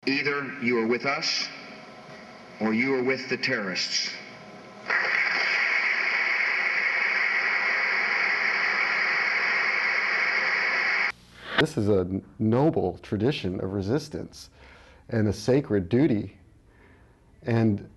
Either you are with us or you are with the terrorists. This is a noble tradition of resistance and a sacred duty, and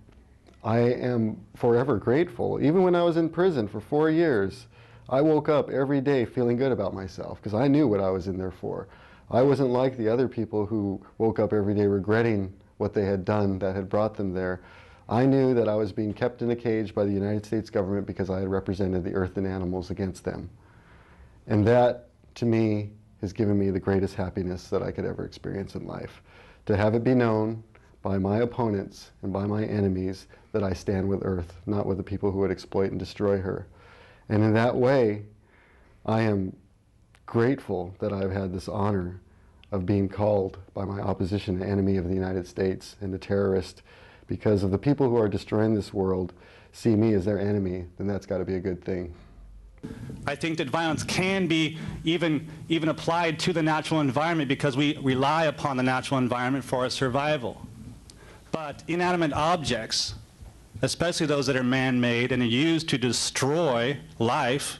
I am forever grateful. Even when I was in prison for 4 years, I woke up every day feeling good about myself because I knew what I was in there for. I wasn't like the other people who woke up every day regretting what they had done that had brought them there. I knew that I was being kept in a cage by the United States government because I had represented the earth and animals against them. And that, to me, has given me the greatest happiness that I could ever experience in life. To have it be known by my opponents and by my enemies that I stand with Earth, not with the people who would exploit and destroy her. And in that way, I am grateful that I've had this honor of being called by my opposition an enemy of the United States and a terrorist, because if the people who are destroying this world see me as their enemy, then that's got to be a good thing. I think that violence can be even applied to the natural environment because we rely upon the natural environment for our survival. But inanimate objects, especially those that are man-made and are used to destroy life,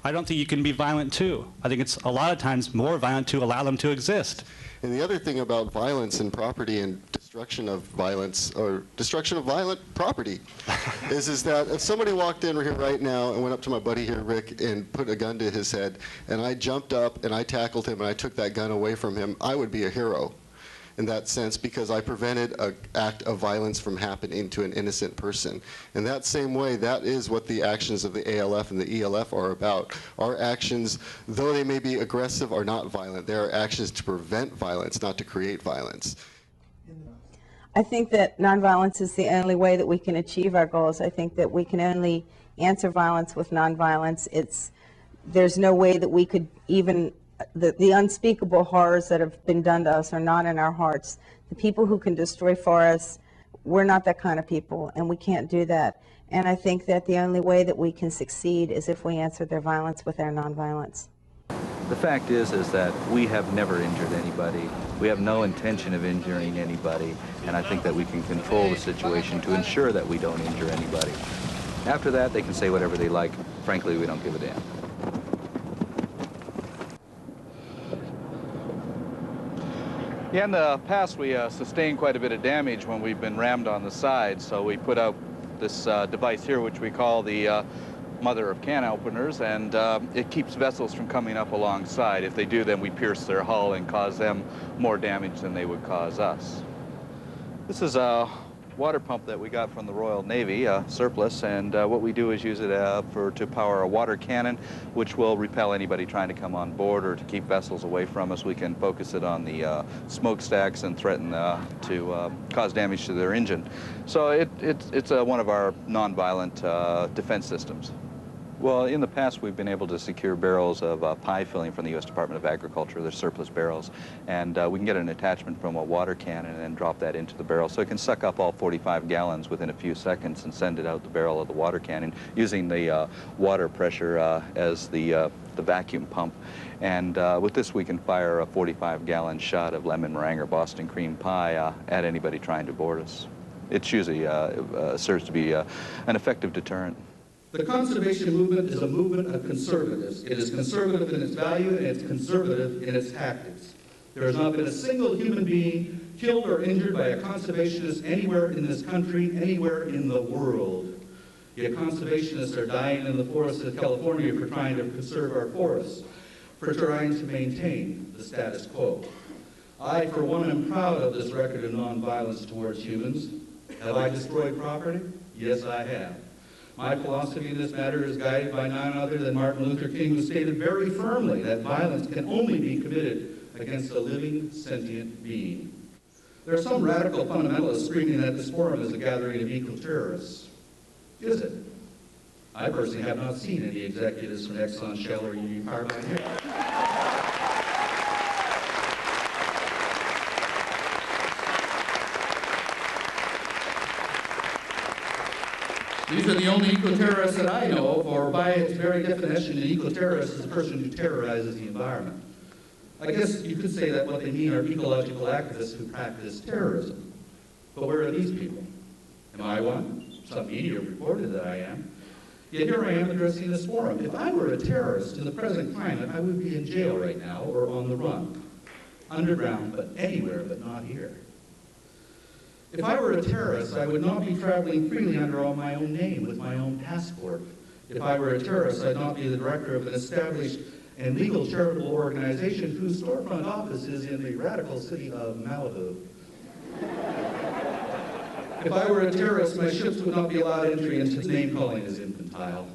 I don't think you can be violent to. I think it's a lot of times more violent to allow them to exist. And the other thing about violence and property and destruction of violence, or destruction of violent property, is that if somebody walked in here right now and went up to my buddy here, Rick, and put a gun to his head, and I jumped up and I tackled him and I took that gun away from him, I would be a hero in that sense, because I prevented an act of violence from happening to an innocent person. In that same way, that is what the actions of the ALF and the ELF are about. Our actions, though they may be aggressive, are not violent. They are actions to prevent violence, not to create violence. I think that nonviolence is the only way that we can achieve our goals. I think that we can only answer violence with nonviolence. There's no way that we could even, the unspeakable horrors that have been done to us are not in our hearts. The people who can destroy for us, we're not that kind of people, and we can't do that. And I think that the only way that we can succeed is if we answer their violence with our nonviolence. The fact is that we have never injured anybody. We have no intention of injuring anybody, and I think that we can control the situation to ensure that we don't injure anybody. After that, they can say whatever they like. Frankly, we don't give a damn. Yeah, in the past, we sustained quite a bit of damage when we've been rammed on the side, so we put out this device here, which we call the mother of can openers, and it keeps vessels from coming up alongside. If they do, then we pierce their hull and cause them more damage than they would cause us. This is a water pump that we got from the Royal Navy, surplus, and what we do is use it to power a water cannon, which will repel anybody trying to come on board or to keep vessels away from us. We can focus it on the smokestacks and threaten to cause damage to their engine. So it's one of our nonviolent defense systems. Well, in the past, we've been able to secure barrels of pie filling from the U.S. Department of Agriculture. They're surplus barrels, and we can get an attachment from a water cannon and drop that into the barrel. So it can suck up all 45 gallons within a few seconds and send it out the barrel of the water cannon using the water pressure as the vacuum pump. And with this, we can fire a 45-gallon shot of lemon meringue or Boston cream pie at anybody trying to board us. It usually serves to be an effective deterrent. The conservation movement is a movement of conservatives. It is conservative in its value and it's conservative in its tactics. There has not been a single human being killed or injured by a conservationist anywhere in this country, anywhere in the world. Yet conservationists are dying in the forests of California for trying to conserve our forests, for trying to maintain the status quo. I, for one, am proud of this record of nonviolence towards humans. Have I destroyed property? Yes, I have. My philosophy in this matter is guided by none other than Martin Luther King, who stated very firmly that violence can only be committed against a living, sentient being. There are some radical fundamentalists screaming that this forum is a gathering of eco-terrorists. Is it? I personally have not seen any executives from Exxon, Shell, or Union Carbide here. These are the only eco-terrorists that I know of, or by its very definition, an eco-terrorist is a person who terrorizes the environment. I guess you could say that what they mean are ecological activists who practice terrorism. But where are these people? Am I one? Some media reported that I am. Yet here I am addressing this forum. If I were a terrorist in the present climate, I would be in jail right now or on the run. Underground, but anywhere but not here. If I were a terrorist, I would not be traveling freely under my own name with my own passport. If I were a terrorist, I'd not be the director of an established and legal charitable organization whose storefront office is in the radical city of Malibu. If I were a terrorist, my ships would not be allowed entry, and his name calling is infantile.